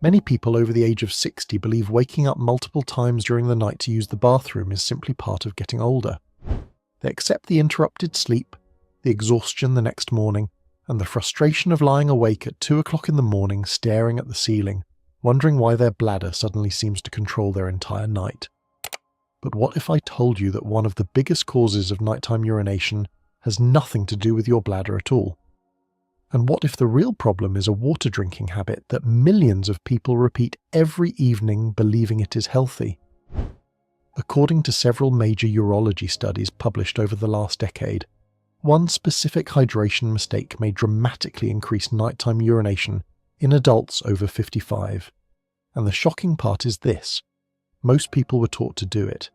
Many people over the age of 60 believe waking up multiple times during the night to use the bathroom is simply part of getting older. They accept the interrupted sleep, the exhaustion the next morning, and the frustration of lying awake at 2 o'clock in the morning staring at the ceiling, wondering why their bladder suddenly seems to control their entire night. But what if I told you that one of the biggest causes of nighttime urination has nothing to do with your bladder at all? And what if the real problem is a water drinking habit that millions of people repeat every evening believing it is healthy? According to several major urology studies published over the last decade, one specific hydration mistake may dramatically increase nighttime urination in adults over 55. And the shocking part is this: most people were taught to do it.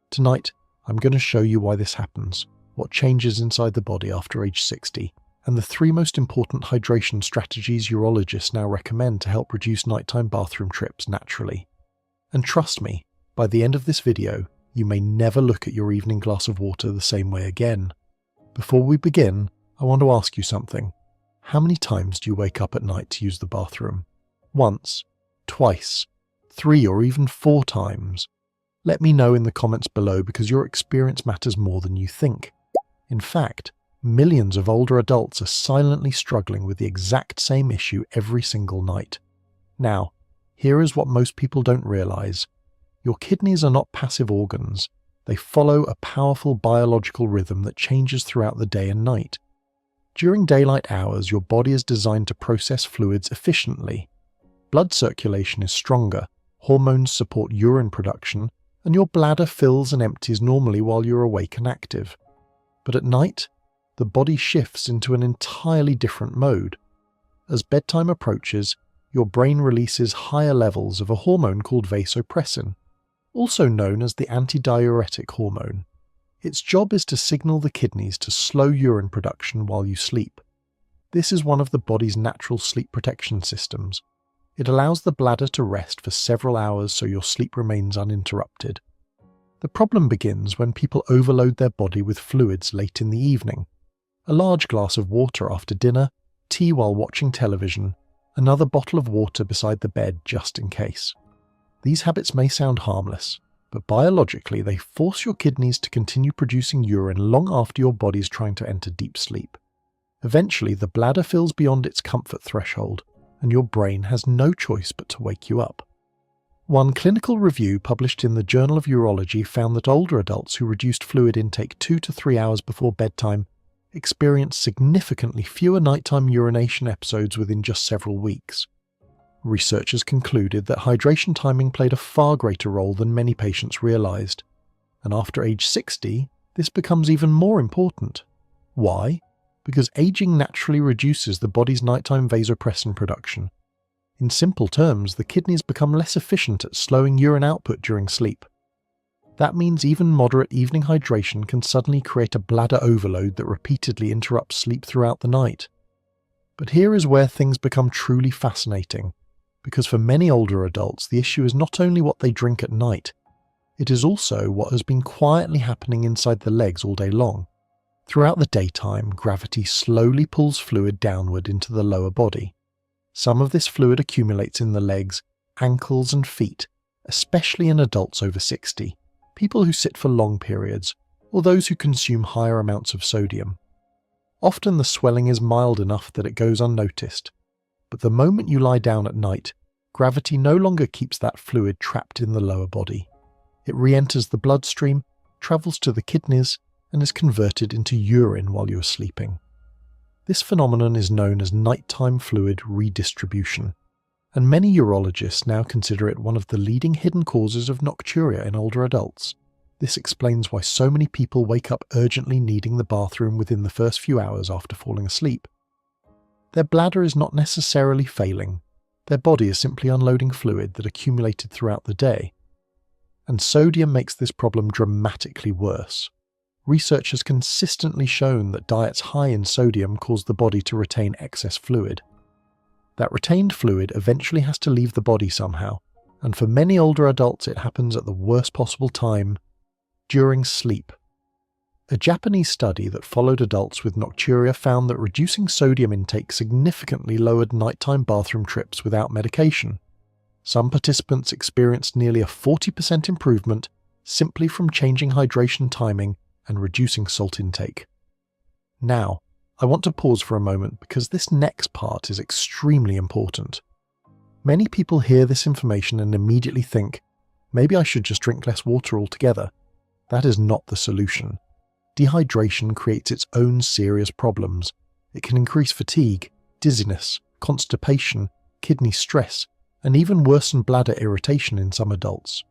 Tonight, I'm going to show you why this happens, what changes inside the body after age 60, and the 3 most important hydration strategies urologists now recommend to help reduce nighttime bathroom trips naturally. And trust me, by the end of this video, you may never look at your evening glass of water the same way again. Before we begin, I want to ask you something. How many times do you wake up at night to use the bathroom? Once, twice, 3 or even 4 times? Let me know in the comments below, because your experience matters more than you think. In fact, millions of older adults are silently struggling with the exact same issue every single night. Now, here is what most people don't realize. Your kidneys are not passive organs. They follow a powerful biological rhythm that changes throughout the day and night. During daylight hours, your body is designed to process fluids efficiently. Blood circulation is stronger, hormones support urine production, and your bladder fills and empties normally while you're awake and active. But at night, the body shifts into an entirely different mode. As bedtime approaches, your brain releases higher levels of a hormone called vasopressin, also known as the antidiuretic hormone. Its job is to signal the kidneys to slow urine production while you sleep. This is one of the body's natural sleep protection systems. It allows the bladder to rest for several hours so your sleep remains uninterrupted. The problem begins when people overload their body with fluids late in the evening. A large glass of water after dinner, tea while watching television, another bottle of water beside the bed just in case. These habits may sound harmless, but biologically they force your kidneys to continue producing urine long after your body's trying to enter deep sleep. Eventually, the bladder fills beyond its comfort threshold, and your brain has no choice but to wake you up. One clinical review published in the Journal of Urology found that older adults who reduced fluid intake 2 to 3 hours before bedtime experienced significantly fewer nighttime urination episodes within just several weeks. Researchers concluded that hydration timing played a far greater role than many patients realized, and after age 60, this becomes even more important. Why? Because aging naturally reduces the body's nighttime vasopressin production. In simple terms, the kidneys become less efficient at slowing urine output during sleep. That means even moderate evening hydration can suddenly create a bladder overload that repeatedly interrupts sleep throughout the night. But here is where things become truly fascinating, because for many older adults, the issue is not only what they drink at night, it is also what has been quietly happening inside the legs all day long. Throughout the daytime, gravity slowly pulls fluid downward into the lower body. Some of this fluid accumulates in the legs, ankles and feet, especially in adults over 60, people who sit for long periods, or those who consume higher amounts of sodium. Often the swelling is mild enough that it goes unnoticed, but the moment you lie down at night, gravity no longer keeps that fluid trapped in the lower body. It re-enters the bloodstream, travels to the kidneys, and is converted into urine while you're sleeping. This phenomenon is known as nighttime fluid redistribution, and many urologists now consider it one of the leading hidden causes of nocturia in older adults. This explains why so many people wake up urgently needing the bathroom within the first few hours after falling asleep. Their bladder is not necessarily failing, their body is simply unloading fluid that accumulated throughout the day. And sodium makes this problem dramatically worse. Research has consistently shown that diets high in sodium cause the body to retain excess fluid. That retained fluid eventually has to leave the body somehow, and for many older adults it happens at the worst possible time, during sleep. A Japanese study that followed adults with nocturia found that reducing sodium intake significantly lowered nighttime bathroom trips without medication. Some participants experienced nearly a 40% improvement simply from changing hydration timing and reducing salt intake. Now, I want to pause for a moment because this next part is extremely important. Many people hear this information and immediately think, maybe I should just drink less water altogether. That is not the solution. Dehydration creates its own serious problems. It can increase fatigue, dizziness, constipation, kidney stress, and even worsen bladder irritation in some adults.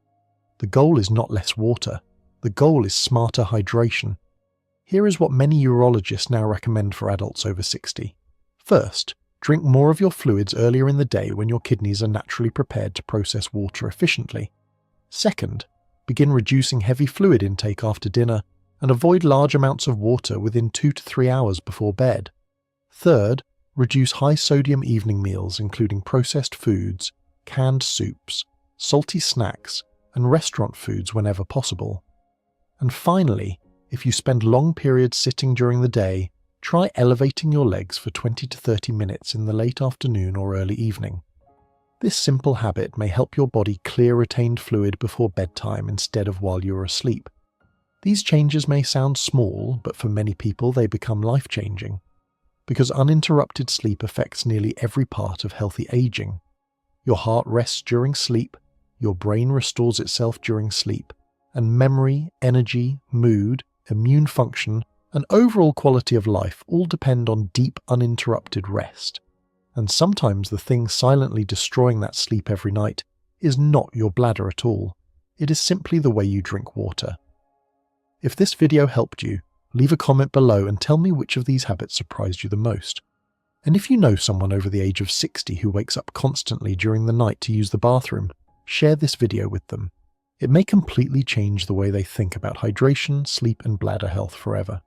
The goal is not less water. The goal is smarter hydration. Here is what many urologists now recommend for adults over 60. First, drink more of your fluids earlier in the day when your kidneys are naturally prepared to process water efficiently. Second, begin reducing heavy fluid intake after dinner and avoid large amounts of water within 2 to 3 hours before bed. Third, reduce high-sodium evening meals including processed foods, canned soups, salty snacks, and restaurant foods whenever possible. And finally, if you spend long periods sitting during the day, try elevating your legs for 20 to 30 minutes in the late afternoon or early evening. This simple habit may help your body clear retained fluid before bedtime instead of while you're asleep. These changes may sound small, but for many people they become life-changing. Because uninterrupted sleep affects nearly every part of healthy aging. Your heart rests during sleep, your brain restores itself during sleep, and memory, energy, mood, immune function, and overall quality of life all depend on deep, uninterrupted rest. And sometimes the thing silently destroying that sleep every night is not your bladder at all. It is simply the way you drink water. If this video helped you, leave a comment below and tell me which of these habits surprised you the most. And if you know someone over the age of 60 who wakes up constantly during the night to use the bathroom, share this video with them. It may completely change the way they think about hydration, sleep, and bladder health forever.